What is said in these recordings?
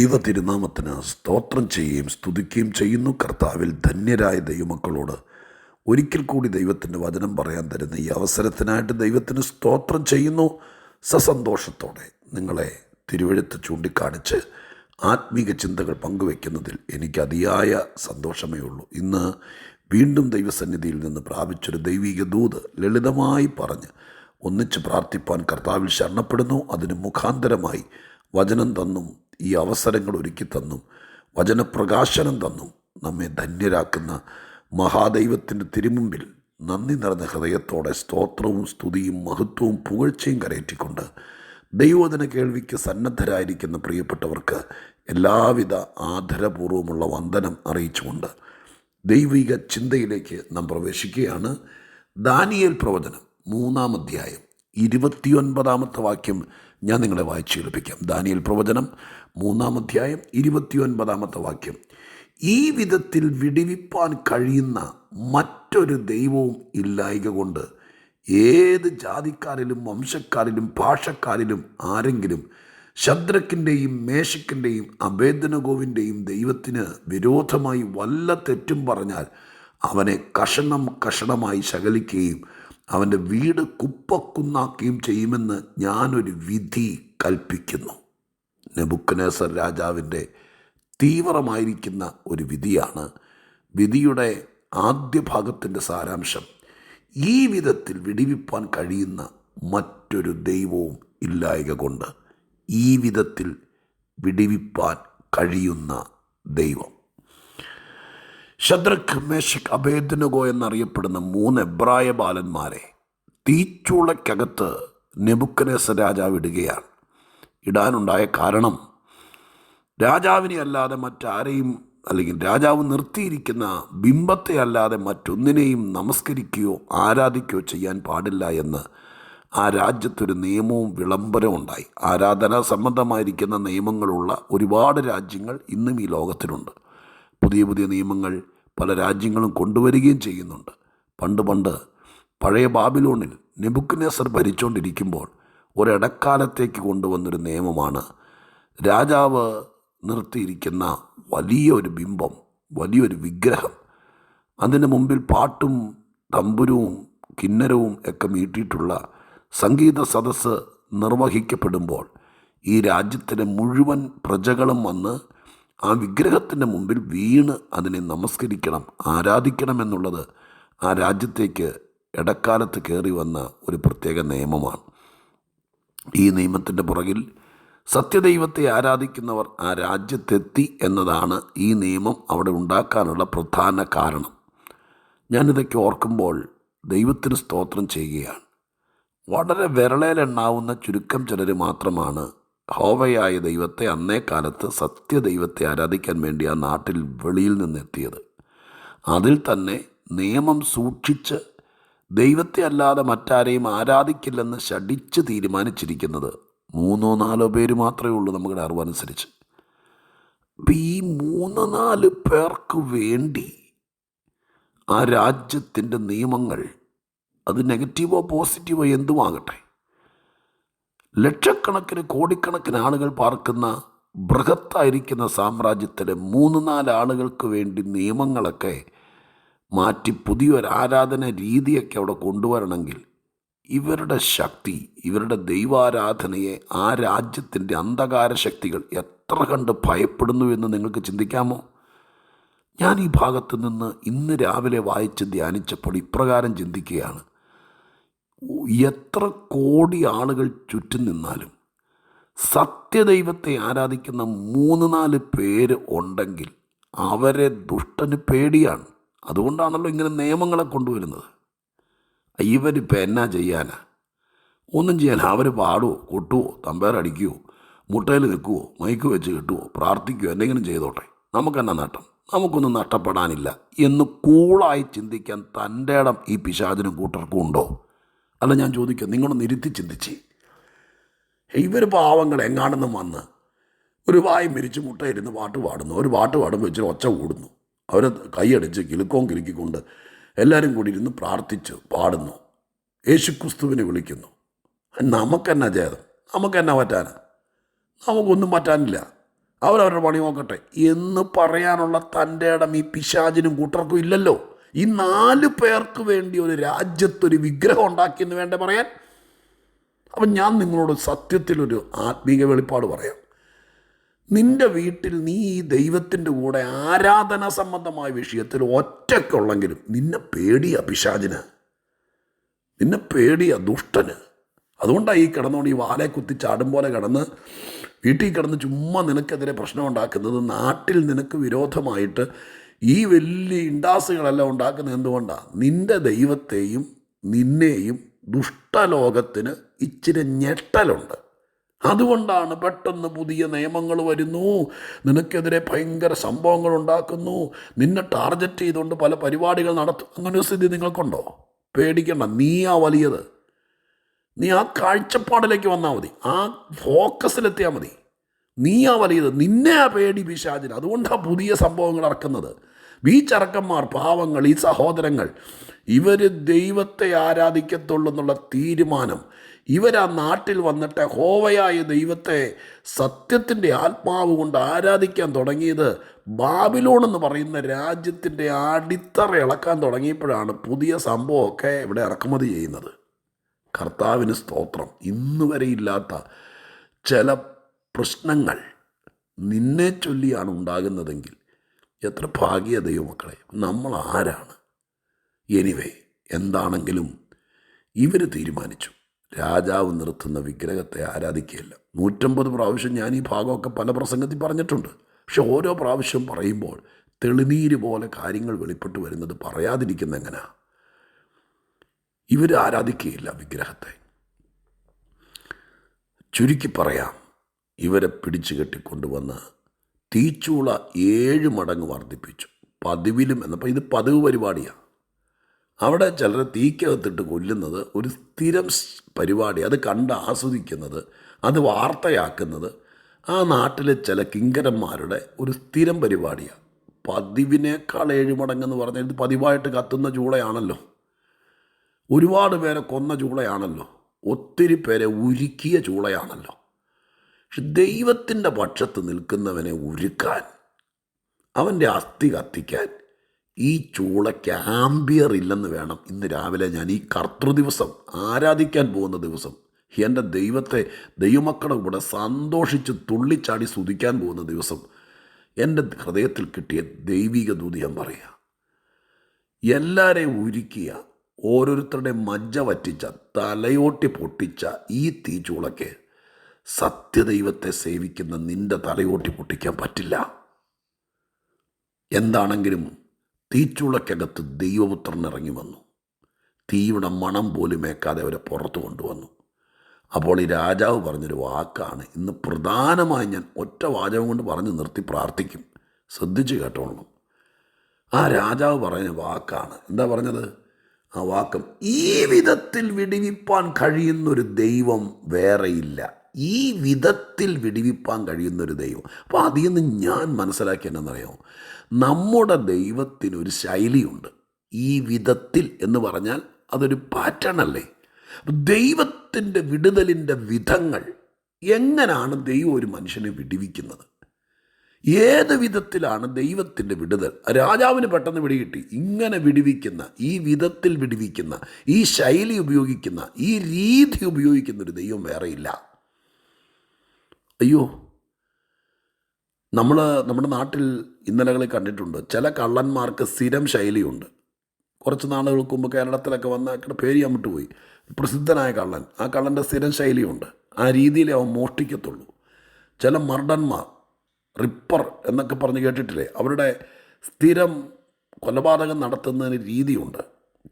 ദൈവ തിരുനാമത്തിന് സ്തോത്രം ചെയ്യുകയും സ്തുതിക്കുകയും ചെയ്യുന്നു. കർത്താവിൽ ധന്യരായ ദൈവമക്കളോട് ഒരിക്കൽ കൂടി ദൈവത്തിൻ്റെ വചനം പറയാൻ തരുന്ന ഈ അവസരത്തിനായിട്ട് ദൈവത്തിന് സ്തോത്രം ചെയ്യുന്നു. സസന്തോഷത്തോടെ നിങ്ങളെ തിരുവെഴുത്ത് ചൂണ്ടിക്കാണിച്ച് ആത്മീക ചിന്തകൾ പങ്കുവെക്കുന്നതിൽ എനിക്ക് അതിയായ സന്തോഷമേ ഉള്ളൂ. ഇന്ന് വീണ്ടും ദൈവസന്നിധിയിൽ നിന്ന് പ്രാപിച്ചൊരു ദൈവിക ദൂത് ലളിതമായി പറഞ്ഞ് ഒന്നിച്ച് പ്രാർത്ഥിപ്പാൻ കർത്താവിൽ ശരണപ്പെടുന്നു. അതിന് മുഖാന്തരമായി വചനം തന്നും ഈ അവസരങ്ങൾ ഒരുക്കി തന്നും വചനപ്രകാശനം തന്നും നമ്മെ ധന്യരാക്കുന്ന മഹാദൈവത്തിൻ്റെ തിരുമുമ്പിൽ നന്ദി നിറഞ്ഞ ഹൃദയത്തോടെ സ്തോത്രവും സ്തുതിയും മഹത്വവും പുകഴ്ചയും കരയറ്റിക്കൊണ്ട് ദൈവവചന കേൾവിക്ക് സന്നദ്ധരായിരിക്കുന്ന പ്രിയപ്പെട്ടവർക്ക് എല്ലാവിധ ആദരപൂർവമുള്ള വന്ദനം അറിയിച്ചുകൊണ്ട് ദൈവിക ചിന്തയിലേക്ക് നാം പ്രവേശിക്കുകയാണ്. ദാനിയേൽ പ്രവചനം 3-ാം അധ്യായം 29-ാമത്തെ വാക്യം ഞാൻ നിങ്ങളെ വായിച്ചു കേൾപ്പിക്കാം. ദാനിയേൽ പ്രവചനം 3-ാം അധ്യായം 29-ാമത്തെ വാക്യം. ഈ വിധത്തിൽ വിടിവിപ്പാൻ കഴിയുന്ന മറ്റൊരു ദൈവവും ഇല്ലായ്ക കൊണ്ട് ഏത് ജാതിക്കാരിലും വംശക്കാരിലും ഭാഷക്കാരിലും ആരെങ്കിലും ശദ്രക്കിൻ്റെയും മേശക്കിൻ്റെയും അബേദ്നെഗോവിൻ്റെയും ദൈവത്തിന് വിരോധമായി വല്ല തെറ്റും പറഞ്ഞാൽ അവനെ കഷണം കഷണമായി ശകലിക്കുകയും അവൻ്റെ വീട് കുപ്പക്കുന്നാക്കുകയും ചെയ്യുമെന്ന് ഞാനൊരു വിധി കൽപ്പിക്കുന്നു. നെബൂഖദ്നേസർ രാജാവിൻ്റെ തീവ്രമായിരിക്കുന്ന ഒരു വിധിയാണ്. വിധിയുടെ ആദ്യ ഭാഗത്തിൻ്റെ സാരാംശം: ഈ വിധത്തിൽ വിടിവിപ്പാൻ കഴിയുന്ന മറ്റൊരു ദൈവവും ഇല്ലായ്ക കൊണ്ട്. ഈ വിധത്തിൽ വിടിവിപ്പാൻ കഴിയുന്ന ദൈവം. ശദ്രക്ക്, മേശക്, അബേദ്നെഗോ എന്നറിയപ്പെടുന്ന 3 എബ്രായ ബാലന്മാരെ തീച്ചൂളയ്ക്കകത്ത് നെബൂഖദ്നേസർ രാജാവ് ഇടുകയാണ്. ഇടാനുണ്ടായ കാരണം രാജാവിനെ അല്ലാതെ മറ്റാരെയും, അല്ലെങ്കിൽ രാജാവ് നിർത്തിയിരിക്കുന്ന ബിംബത്തെ അല്ലാതെ മറ്റൊന്നിനെയും നമസ്കരിക്കുകയോ ആരാധിക്കുകയോ ചെയ്യാൻ പാടില്ല എന്ന് ആ രാജ്യത്തൊരു നിയമവും വിളംബരവും ഉണ്ടായി. ആരാധനാ സംബന്ധമായിരിക്കുന്ന നിയമങ്ങളുള്ള ഒരുപാട് രാജ്യങ്ങൾ ഇന്നും ഈ ലോകത്തിലുണ്ട്. പുതിയ പുതിയ നിയമങ്ങൾ പല രാജ്യങ്ങളും കൊണ്ടുവരികയും ചെയ്യുന്നുണ്ട്. പണ്ട് പഴയ ബാബിലോണിൽ നെബൂഖദ്നേസർ ഭരിച്ചുകൊണ്ടിരിക്കുമ്പോൾ ഒരിടക്കാലത്തേക്ക് കൊണ്ടുവന്നൊരു നിയമമാണ് രാജാവ് നിർത്തിയിരിക്കുന്ന വലിയൊരു ബിംബം, വലിയൊരു വിഗ്രഹം, അതിന് മുമ്പിൽ പാട്ടും തമ്പുരവും കിന്നരവും ഒക്കെ മീട്ടിയിട്ടുള്ള സംഗീത സദസ്സ് നിർവഹിക്കപ്പെടുമ്പോൾ ഈ രാജ്യത്തിലെ മുഴുവൻ പ്രജകളും വന്ന് ആ വിഗ്രഹത്തിൻ്റെ മുമ്പിൽ വീണ് അതിനെ നമസ്കരിക്കണം, ആരാധിക്കണം എന്നുള്ളത് ആ രാജ്യത്തേക്ക് ഇടക്കാലത്ത് കയറി വന്ന ഒരു പ്രത്യേക നിയമമാണ്. ഈ നിയമത്തിൻ്റെ പുറകിൽ സത്യദൈവത്തെ ആരാധിക്കുന്നവർ ആ രാജ്യത്തെത്തി എന്നതാണ് ഈ നിയമം അവിടെ ഉണ്ടാക്കാനുള്ള പ്രധാന കാരണം. ഞാനിതൊക്കെ ഓർക്കുമ്പോൾ ദൈവത്തിന് സ്തോത്രം ചെയ്യുകയാണ്. വളരെ വിരളയിലെണ്ണാവുന്ന ചുരുക്കം ചിലർ മാത്രമാണ് യഹോവയായ ദൈവത്തെ, അന്നേ കാലത്ത് സത്യദൈവത്തെ ആരാധിക്കാൻ വേണ്ടി ആ നാട്ടിൽ വെളിയിൽ നിന്നെത്തിയത്. അതിൽ തന്നെ നിയമം സൂക്ഷിച്ച് ദൈവത്തെ അല്ലാതെ മറ്റാരെയും ആരാധിക്കില്ലെന്ന് ശഠിച്ച് തീരുമാനിച്ചിരിക്കുന്നത് 3-4 പേര് മാത്രമേ ഉള്ളൂ നമ്മുടെ അറിവനുസരിച്ച്. അപ്പം ഈ 3-4 പേർക്ക് വേണ്ടി ആ രാജ്യത്തിൻ്റെ നിയമങ്ങൾ, അത് നെഗറ്റീവോ പോസിറ്റീവോ എന്തുമാകട്ടെ, ലക്ഷക്കണക്കിന് കോടിക്കണക്കിന് ആളുകൾ പാർക്കുന്ന ബൃഹത്തായിരിക്കുന്ന സാമ്രാജ്യത്തിലെ 3-4 ആളുകൾക്ക് വേണ്ടി നിയമങ്ങളൊക്കെ മാറ്റി പുതിയൊരു ആരാധന രീതിയൊക്കെ അവിടെ കൊണ്ടുവരണമെങ്കിൽ ഇവരുടെ ശക്തി, ഇവരുടെ ദൈവാരാധനയെ ആ രാജ്യത്തിൻ്റെ അന്ധകാര ശക്തികൾ എത്ര കണ്ട് ഭയപ്പെടുന്നു എന്ന് നിങ്ങൾക്ക് ചിന്തിക്കാമോ? ഞാൻ ഈ ഭാഗത്ത് നിന്ന് ഇന്ന് രാവിലെ വായിച്ച് ധ്യാനിച്ചപ്പോൾ ഇപ്രകാരം ചിന്തിക്കുകയാണ്: എത്ര കോടി ആളുകൾ ചുറ്റും നിന്നാലും സത്യദൈവത്തെ ആരാധിക്കുന്ന 3-4 പേര് ഉണ്ടെങ്കിൽ അവരെ ദുഷ്ടന് പേടിയാണ്. അതുകൊണ്ടാണല്ലോ ഇങ്ങനെ നിയമങ്ങളെ കൊണ്ടുവരുന്നത്. ഇവരിപ്പോൾ എന്നാ ചെയ്യാനാ? ഒന്നും ചെയ്യാൻ. അവർ പാടുവോ, കൊട്ടുവോ, തമ്പേറടിക്കുവോ, മുട്ടയിൽ നിൽക്കുവോ, മൈക്ക് വെച്ച് കെട്ടുവോ, പ്രാർത്ഥിക്കുവോ, എന്തെങ്കിലും ചെയ്തോട്ടെ, നമുക്കെന്നാ നട്ടം, നമുക്കൊന്നും നഷ്ടപ്പെടാനില്ല എന്ന് കൂളായി ചിന്തിക്കാൻ തൻ്റെ ഇടം ഈ പിശാചിനും കൂട്ടർക്കും ഉണ്ടോ? അല്ല, ഞാൻ ചോദിക്കാം, നിങ്ങളൊന്ന് ഇരുത്തി ചിന്തിച്ച്. ഇവർ പാവങ്ങൾ എങ്ങാണെന്നും വന്ന് ഒരു വായും മിരിച്ച് മുട്ടയിരുന്ന് പാട്ട് പാടുന്നു. ഒരു പാട്ട് പാടുമ്പോൾ ഇച്ചിരി ഒച്ച കൂടുന്നു. അവർ കൈയടിച്ച് കിലുക്കവും കിലുക്കിക്കൊണ്ട് എല്ലാവരും കൂടി ഇരുന്ന് പ്രാർത്ഥിച്ച് പാടുന്നു, യേശുക്രിസ്തുവിനെ വിളിക്കുന്നു. നമുക്കെന്നാ ഛേദം? നമുക്കെന്നാ പറ്റാനാ? നമുക്കൊന്നും പറ്റാനില്ല. അവരവരുടെ പണി നോക്കട്ടെ എന്ന് പറയാനുള്ള തൻ്റെ ഇടം ഈ പിശാചിനും കൂട്ടർക്കും ഇല്ലല്ലോ. ഈ 4 പേർക്ക് വേണ്ടി ഒരു രാജ്യത്തൊരു വിഗ്രഹം ഉണ്ടാക്കിയെന്ന് വേണ്ടേ പറയാൻ? അപ്പം ഞാൻ നിങ്ങളോട് സത്യത്തിലൊരു ആത്മീക വെളിപ്പാട് പറയാം. നിൻ്റെ വീട്ടിൽ നീ ഈ ദൈവത്തിൻ്റെ കൂടെ ആരാധന സംബന്ധമായ വിഷയത്തിൽ ഒറ്റയ്ക്കുള്ളെങ്കിലും നിന്നെ പേടിയാ പിശാചിന്, നിന്നെ പേടിയാ ദുഷ്ടന്. അതുകൊണ്ടാണ് ഈ കിടന്നുകൊണ്ട് ഈ വാലെ കുത്തി ചാടും പോലെ കിടന്ന് വീട്ടിൽ കിടന്ന് ചുമ്മാ നിനക്കെതിരെ പ്രശ്നം ഉണ്ടാക്കുന്നത്. നാട്ടിൽ നിനക്ക് വിരോധമായിട്ട് ഈ വലിയ ഇൻഡാസുകളെല്ലാം ഉണ്ടാക്കുന്നത് എന്തുകൊണ്ടാണ്? നിൻ്റെ ദൈവത്തെയും നിന്നെയും ദുഷ്ടലോകത്തിന് ഇച്ചിരി ഞെട്ടലുണ്ട്. അതുകൊണ്ടാണ് പെട്ടെന്ന് പുതിയ നിയമങ്ങൾ വരുന്നു, നിനക്കെതിരെ ഭയങ്കര സംഭവങ്ങൾ ഉണ്ടാക്കുന്നു, നിന്നെ ടാർഗറ്റ് ചെയ്തുകൊണ്ട് പല പരിപാടികൾ നടത്തും. അങ്ങനെ സ്ഥിതി നിങ്ങൾക്കുണ്ടോ? പേടിക്കണ്ട, നീയാ വലിയത്. നീ ആ കാഴ്ചപ്പാടിലേക്ക് വന്നാൽ മതി, ആ ഫോക്കസിലെത്തിയാൽ മതി. നീയാ വലിയത്, നിന്നെ ആ പേടി പിശാചിന്. അതുകൊണ്ടാണ് പുതിയ സംഭവങ്ങൾ ഇറക്കുന്നത്. ഈ ചെറുക്കന്മാർ, പാവങ്ങൾ, ഈ സഹോദരങ്ങൾ, ഇവർ ദൈവത്തെ ആരാധിക്കത്തുള്ളൂ എന്നുള്ള തീരുമാനം, ഇവരാ നാട്ടിൽ വന്നിട്ട് ഹോവയായ ദൈവത്തെ സത്യത്തിൻ്റെ ആത്മാവ് കൊണ്ട് ആരാധിക്കാൻ തുടങ്ങിയത് ബാബിലോൺ എന്ന് പറയുന്ന രാജ്യത്തിൻ്റെ അടിത്തറ ഇളക്കാൻ തുടങ്ങിയപ്പോഴാണ് പുതിയ സംഭവമൊക്കെ ഇവിടെ ഇറക്കുമതി ചെയ്യുന്നത്. കർത്താവിന് സ്തോത്രം. ഇന്ന് വരെ ഇല്ലാത്ത ചില പ്രശ്നങ്ങൾ നിന്നെ ചൊല്ലിയാണ് ഉണ്ടാകുന്നതെങ്കിൽ എത്ര ഭാഗ്യ ദൈവമക്കളെ, നമ്മൾ ആരാണ്? എനിവേ, എന്താണെങ്കിലും ഇവർ തീരുമാനിച്ചു രാജാവ് നിർത്തുന്ന വിഗ്രഹത്തെ ആരാധിക്കുകയില്ല. 150 പ്രാവശ്യം ഞാൻ ഈ ഭാഗമൊക്കെ പല പ്രസംഗത്തിൽ പറഞ്ഞിട്ടുണ്ട്. പക്ഷെ ഓരോ പ്രാവശ്യം പറയുമ്പോൾ തെളിനീര് പോലെ കാര്യങ്ങൾ വെളിപ്പെട്ട് വരുന്നത് പറയാതിരിക്കുന്ന എങ്ങനെയാ? ഇവർ ആരാധിക്കുകയില്ല വിഗ്രഹത്തെ. ചുരുക്കി പറയാം, ഇവരെ പിടിച്ചു കെട്ടിക്കൊണ്ടുവന്ന് തീച്ചൂള 7 മടങ്ങ് വർദ്ധിപ്പിച്ചു. പതിവിലും എന്നപ്പോൾ ഇത് പതിവ് പരിപാടിയാണ്. അവിടെ ചിലരെ തീക്കകത്തിട്ട് കൊല്ലുന്നത് ഒരു സ്ഥിരം പരിപാടി. അത് കണ്ട് ആസ്വദിക്കുന്നത്, അത് വാർത്തയാക്കുന്നത് ആ നാട്ടിലെ ചില കിങ്കരന്മാരുടെ ഒരു സ്ഥിരം പരിപാടിയാണ്. പതിവിനേക്കാൾ 7 മടങ്ങെന്ന് പറഞ്ഞാൽ ഇത് പതിവായിട്ട് കത്തുന്ന ചൂളയാണല്ലോ. ഒരുപാട് പേരെ കൊന്ന ചൂളയാണല്ലോ. ഒത്തിരി പേരെ ഉരുക്കിയ ചൂളയാണല്ലോ. പക്ഷെ ദൈവത്തിൻ്റെ പക്ഷത്ത് നിൽക്കുന്നവനെ ഉരുക്കാൻ, അവൻ്റെ അസ്ഥി കത്തിക്കാൻ ഈ ചൂളയ്ക്ക് ആംബിയർ ഇല്ലെന്ന് വേണം. ഇന്ന് രാവിലെ ഞാൻ ഈ കർത്തൃദിവസം, ആരാധിക്കാൻ പോകുന്ന ദിവസം, എൻ്റെ ദൈവത്തെ ദൈവമക്കളുടെ കൂടെ സന്തോഷിച്ച് തുള്ളിച്ചാടി സ്തുതിക്കാൻ പോകുന്ന ദിവസം എൻ്റെ ഹൃദയത്തിൽ കിട്ടിയ ദൈവിക ദൂതി ഞാൻ പറയുക. എല്ലാവരെയും ഉരുക്കിയ, ഓരോരുത്തരുടെ മജ്ജ വറ്റിച്ച, തലയോട്ടി പൊട്ടിച്ച ഈ തീച്ചൂളയ്ക്ക് സത്യദൈവത്തെ സേവിക്കുന്ന നിൻ്റെ തലയോട്ടി പൊട്ടിക്കാൻ പറ്റില്ല. എന്താണെങ്കിലും തീച്ചൂളക്കകത്ത് ദൈവപുത്രൻ ഇറങ്ങി വന്നു. തീയുടെ മണം പോലും ഏക്കാതെ അവരെ പുറത്തു കൊണ്ടുവന്നു. അപ്പോൾ ഈ രാജാവ് പറഞ്ഞൊരു വാക്കാണ് ഇന്ന് പ്രധാനമായി ഞാൻ ഒറ്റ വാചകം കൊണ്ട് പറഞ്ഞ് നിർത്തി പ്രാർത്ഥിക്കും. ശ്രദ്ധിച്ച് കേട്ടോളണം. ആ രാജാവ് പറഞ്ഞ വാക്കാണ്. എന്താ പറഞ്ഞത്? ആ വാക്കം, ഈ വിധത്തിൽ വിടിവിപ്പാൻ കഴിയുന്നൊരു ദൈവം വേറെയില്ല. ഈ വിധത്തിൽ വിടിവിപ്പാൻ കഴിയുന്നൊരു ദൈവം. അപ്പോൾ അതിൽ നിന്ന് ഞാൻ മനസ്സിലാക്കിയ എന്താണെന്നറിയാമോ? നമ്മുടെ ദൈവത്തിനൊരു ശൈലിയുണ്ട്. ഈ വിധത്തിൽ എന്ന് പറഞ്ഞാൽ അതൊരു പാറ്റേൺ അല്ലേ? ദൈവത്തിൻ്റെ വിടുതലിൻ്റെ വിധങ്ങൾ, എങ്ങനെയാണ് ദൈവം ഒരു മനുഷ്യനെ വിടുവിക്കുന്നത്? ഏത് വിധത്തിലാണ് ദൈവത്തിൻ്റെ വിടുതൽ? രാജാവിന് പെട്ടെന്ന് പിടികിട്ടി. ഇങ്ങനെ വിടുവിക്കുന്ന, ഈ വിധത്തിൽ വിടുവിക്കുന്ന, ഈ ശൈലി ഉപയോഗിക്കുന്ന, ഈ രീതി ഉപയോഗിക്കുന്നൊരു ദൈവം വേറെയില്ല. അയ്യോ, നമ്മുടെ നാട്ടിൽ ഇന്നലകളിൽ കണ്ടിട്ടുണ്ട്. ചില കള്ളന്മാർക്ക് സ്ഥിരം ശൈലിയുണ്ട്. കുറച്ച് നാളുകൾക്ക് മുമ്പ് കേരളത്തിലൊക്കെ വന്ന പേര് ഞാൻ വിട്ടുപോയി, പ്രസിദ്ധനായ കള്ളൻ. ആ കള്ളൻ്റെ സ്ഥിരം ശൈലിയുണ്ട്. ആ രീതിയിലേ അവൻ മോഷ്ടിക്കത്തുള്ളൂ. ചില മർഡന്മാർ, റിപ്പർ എന്നൊക്കെ പറഞ്ഞ് കേട്ടിട്ടില്ലേ? അവരുടെ സ്ഥിരം കൊലപാതകം നടത്തുന്നതിന് രീതിയുണ്ട്.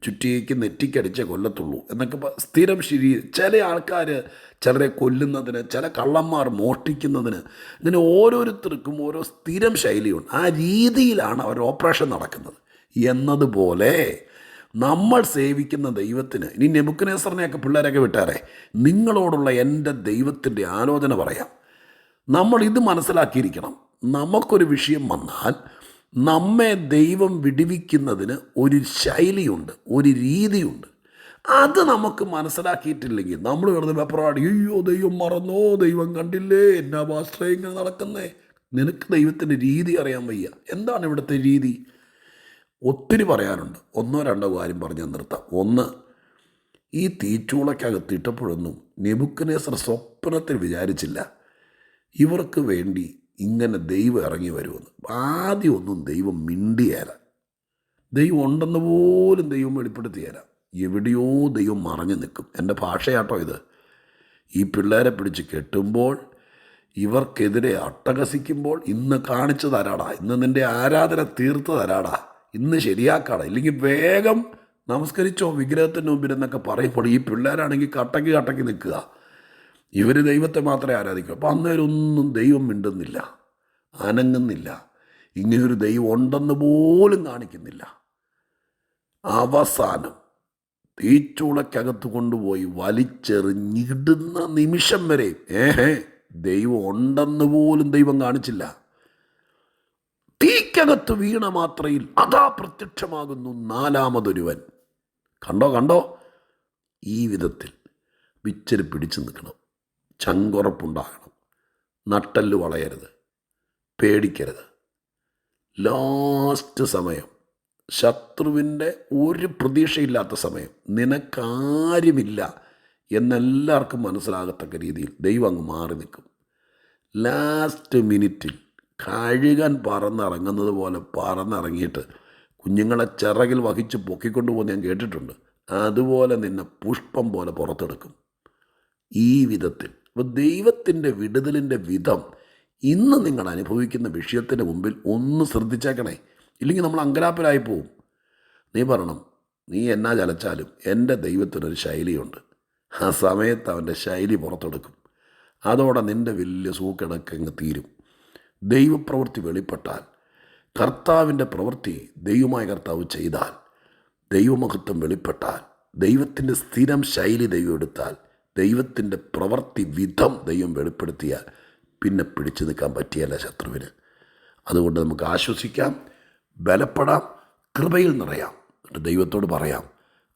ചുറ്റിയേക്ക് നെറ്റിക്കടിച്ചേ കൊല്ലത്തുള്ളൂ എന്നൊക്കെ സ്ഥിരം ശരി. ചില ആൾക്കാർ ചിലരെ കൊല്ലുന്നതിന്, ചില കള്ളന്മാർ മോഷ്ടിക്കുന്നതിന്, ഇങ്ങനെ ഓരോരുത്തർക്കും ഓരോ സ്ഥിരം ശൈലിയുണ്ട്. ആ രീതിയിലാണ് അവർ ഓപ്പറേഷൻ നടക്കുന്നത്. എന്നതുപോലെ നമ്മൾ സേവിക്കുന്ന ദൈവത്തിന്, ഇനി നെബൂഖദ്നേസറിനെയൊക്കെ പിള്ളേരൊക്കെ വിട്ടാരെ, നിങ്ങളോടുള്ള എൻ്റെ ദൈവത്തിൻ്റെ ആലോചന പറയാം. നമ്മൾ ഇത് മനസ്സിലാക്കിയിരിക്കണം. നമുക്കൊരു വിഷയം വന്നാൽ നമ്മെ ദൈവം വിടുവിക്കുന്നതിന് ഒരു ശൈലിയുണ്ട്, ഒരു രീതിയുണ്ട്. അത് നമുക്ക് മനസ്സിലാക്കിയിട്ടില്ലെങ്കിൽ നമ്മൾ കിടന്ന് വെപ്രാടി, അയ്യോ ദൈവം മറന്നോ, ദൈവം കണ്ടില്ലേ, എന്നാ പാസ്റ്ററേ ഇങ്ങനെ നടക്കുന്നേ. നിനക്ക് ദൈവത്തിൻ്റെ രീതി അറിയാൻ വയ്യ. എന്താണ് ഇവിടുത്തെ രീതി? ഒത്തിരി പറയാനുണ്ട്. ഒന്നോ രണ്ടോ കാര്യം പറഞ്ഞ് നിർത്താം. ഒന്ന്, ഈ തീച്ചൂളയ്ക്കകത്തിട്ടപ്പോഴൊന്നും നെബൂഖദ്നേസർ സ്വപ്നത്തിൽ വിചാരിച്ചില്ല ഇവർക്ക് വേണ്ടി ഇങ്ങനെ ദൈവം ഇറങ്ങി വരുമെന്ന്. ആദ്യം ഒന്നും ദൈവം മിണ്ടിയേല. ദൈവം ഉണ്ടെന്ന് പോലും ദൈവം വെളിപ്പെടുത്തിയേല. എവിടെയോ ദൈവം മറഞ്ഞു നിൽക്കും. എൻ്റെ ഭാഷയാട്ടോ ഇത്. ഈ പിള്ളേരെ പിടിച്ച് കെട്ടുമ്പോൾ, ഇവർക്കെതിരെ അട്ടഹസിക്കുമ്പോൾ, ഇന്ന് കാണിച്ചു തരാടാ, ഇന്ന് നിൻ്റെ ആരാധന തീർത്ത് തരാടാ, ഇന്ന് ശരിയാക്കാടാ, ഇല്ലെങ്കിൽ വേഗം നമസ്കരിച്ചോ വിഗ്രഹത്തിന് മുമ്പിൽ എന്നൊക്കെ പറയുമ്പോൾ ഈ പിള്ളേരാണെങ്കിൽ കട്ടക്ക് നിൽക്കുക. ഇവർ ദൈവത്തെ മാത്രമേ ആരാധിക്കൂ. അപ്പോൾ അന്നേരമൊന്നും ദൈവം മിണ്ടുന്നില്ല, അനങ്ങുന്നില്ല, ഇങ്ങനൊരു ദൈവം ഉണ്ടെന്ന് പോലും കാണിക്കുന്നില്ല. അവസാനം തീച്ചൂളക്കകത്ത് കൊണ്ടുപോയി വലിച്ചെറിഞ്ഞിടുന്ന നിമിഷം വരെ ദൈവം ഉണ്ടെന്ന് പോലും ദൈവം കാണിച്ചില്ല. തീക്കകത്ത് വീണ മാത്രയിൽ അതാ പ്രത്യക്ഷമാകുന്നു നാലാമതൊരുവൻ. കണ്ടോ? ഈ വിധത്തിൽ വിച്ചര് പിടിച്ചു നിൽക്കണം, ചങ്കുറപ്പുണ്ടാകണം, നട്ടല് വളയരുത്, പേടിക്കരുത്. ലാസ്റ്റ് സമയം, ശത്രുവിൻ്റെ ഒരു പ്രതീക്ഷയില്ലാത്ത സമയം, നിനക്കാരുമില്ല എന്നെല്ലാവർക്കും മനസ്സിലാകത്തക്ക രീതിയിൽ ദൈവം അങ്ങ് മാറി നിൽക്കും. ലാസ്റ്റ് മിനിറ്റിൽ കഴുകൻ പറന്നിറങ്ങുന്നത് പോലെ പറന്നിറങ്ങിയിട്ട് കുഞ്ഞുങ്ങളെ ചിറകിൽ വഹിച്ച് പൊക്കിക്കൊണ്ടു പോകുന്ന ഞാൻ കേട്ടിട്ടുണ്ട്. അതുപോലെ നിന്നെ പുഷ്പം പോലെ പുറത്തെടുക്കും. ഈ വിധത്തിൽ അപ്പോൾ ദൈവത്തിൻ്റെ വിടുതലിൻ്റെ വിധം ഇന്ന് നിങ്ങൾ അനുഭവിക്കുന്ന വിഷയത്തിന് മുമ്പിൽ ഒന്ന് ശ്രദ്ധിച്ചേക്കണേ. ഇല്ലെങ്കിൽ നമ്മൾ അങ്കലാപ്പിലായി പോവും. നീ പറയണം, നീ എന്നാ ചലച്ചാലും എൻ്റെ ദൈവത്തിനൊരു ശൈലിയുണ്ട്. ആ സമയത്ത് അവൻ്റെ ശൈലി പുറത്തെടുക്കും. അതോടെ നിൻ്റെ വലിയ സൂക്കിടക്കങ്ങ് തീരും. ദൈവപ്രവൃത്തി വെളിപ്പെട്ടാൽ, കർത്താവിൻ്റെ പ്രവൃത്തി ദൈവമായ കർത്താവ് ചെയ്താൽ, ദൈവമഹത്വം വെളിപ്പെട്ടാൽ, ദൈവത്തിൻ്റെ സ്ഥിരം ശൈലി ദൈവം എടുത്താൽ, ദൈവത്തിൻ്റെ പ്രവൃത്തി വിധം ദൈവം വെളിപ്പെടുത്തിയാൽ പിന്നെ പിടിച്ചു നിൽക്കാൻ പറ്റിയല്ല ശത്രുവിന്. അതുകൊണ്ട് നമുക്ക് ആശ്വസിക്കാം, ബലപ്പെടാം, കൃപയിൽ നിറയാം. എന്നിട്ട് ദൈവത്തോട് പറയാം,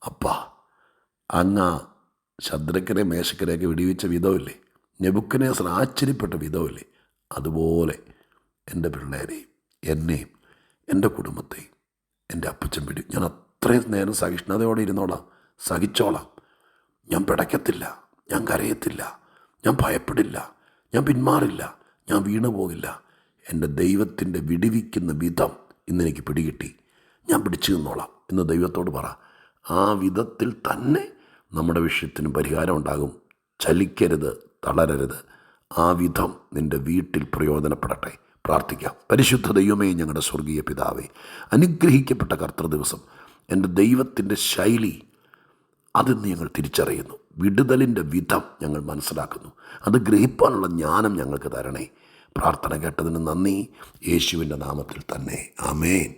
അപ്പാ, അങ്ങ് ശദ്രക്കനെ മേശക്കനെയൊക്കെ വിടിവിച്ച വിധമില്ലേ, നെബൂഖദ്നേസർ ആശ്ചര്യപ്പെട്ട വിധമില്ലേ, അതുപോലെ എൻ്റെ പിള്ളേരെയും എന്നെയും എൻ്റെ കുടുംബത്തെയും എൻ്റെ അപ്പച്ചൻ പിടി. ഞാൻ അത്രയും നേരം സഹിഷ്ണുതയോടെ ഇരുന്നോളാം, സഹിച്ചോളാം. ഞാൻ പിടയ്ക്കത്തില്ല, ഞാൻ കരയത്തില്ല, ഞാൻ ഭയപ്പെടില്ല, ഞാൻ പിന്മാറില്ല, ഞാൻ വീണു പോകില്ല. എൻ്റെ ദൈവത്തിൻ്റെ വിടിവിക്കുന്ന വിധം ഇന്നെനിക്ക് പിടികിട്ടി, ഞാൻ പിടിച്ചു നിന്നോളാം എന്ന് ദൈവത്തോട് പറ. ആ വിധത്തിൽ തന്നെ നമ്മുടെ വിഷയത്തിന് പരിഹാരം ഉണ്ടാകും. ചലിക്കരുത്, തളരരുത്. ആ വിധം നിൻ്റെ വീട്ടിൽ പ്രയോജനപ്പെടട്ടെ. പ്രാർത്ഥിക്കാം. പരിശുദ്ധ ദൈവമേ, ഞങ്ങളുടെ സ്വർഗീയ പിതാവേ, അനുഗ്രഹിക്കപ്പെട്ട കർത്തൃദിവസം, എൻ്റെ ദൈവത്തിൻ്റെ ശൈലി അതിന്ന് ഞങ്ങൾ തിരിച്ചറിയുന്നു. വിടുതലിൻ്റെ വിധം ഞങ്ങൾ മനസ്സിലാക്കുന്നു. അത് ഗ്രഹിക്കാനുള്ള ജ്ഞാനം ഞങ്ങൾക്ക് തരണേ. പ്രാർത്ഥന കേട്ടതിന് നന്ദി. യേശുവിൻ്റെ നാമത്തിൽ തന്നെ. ആമേൻ.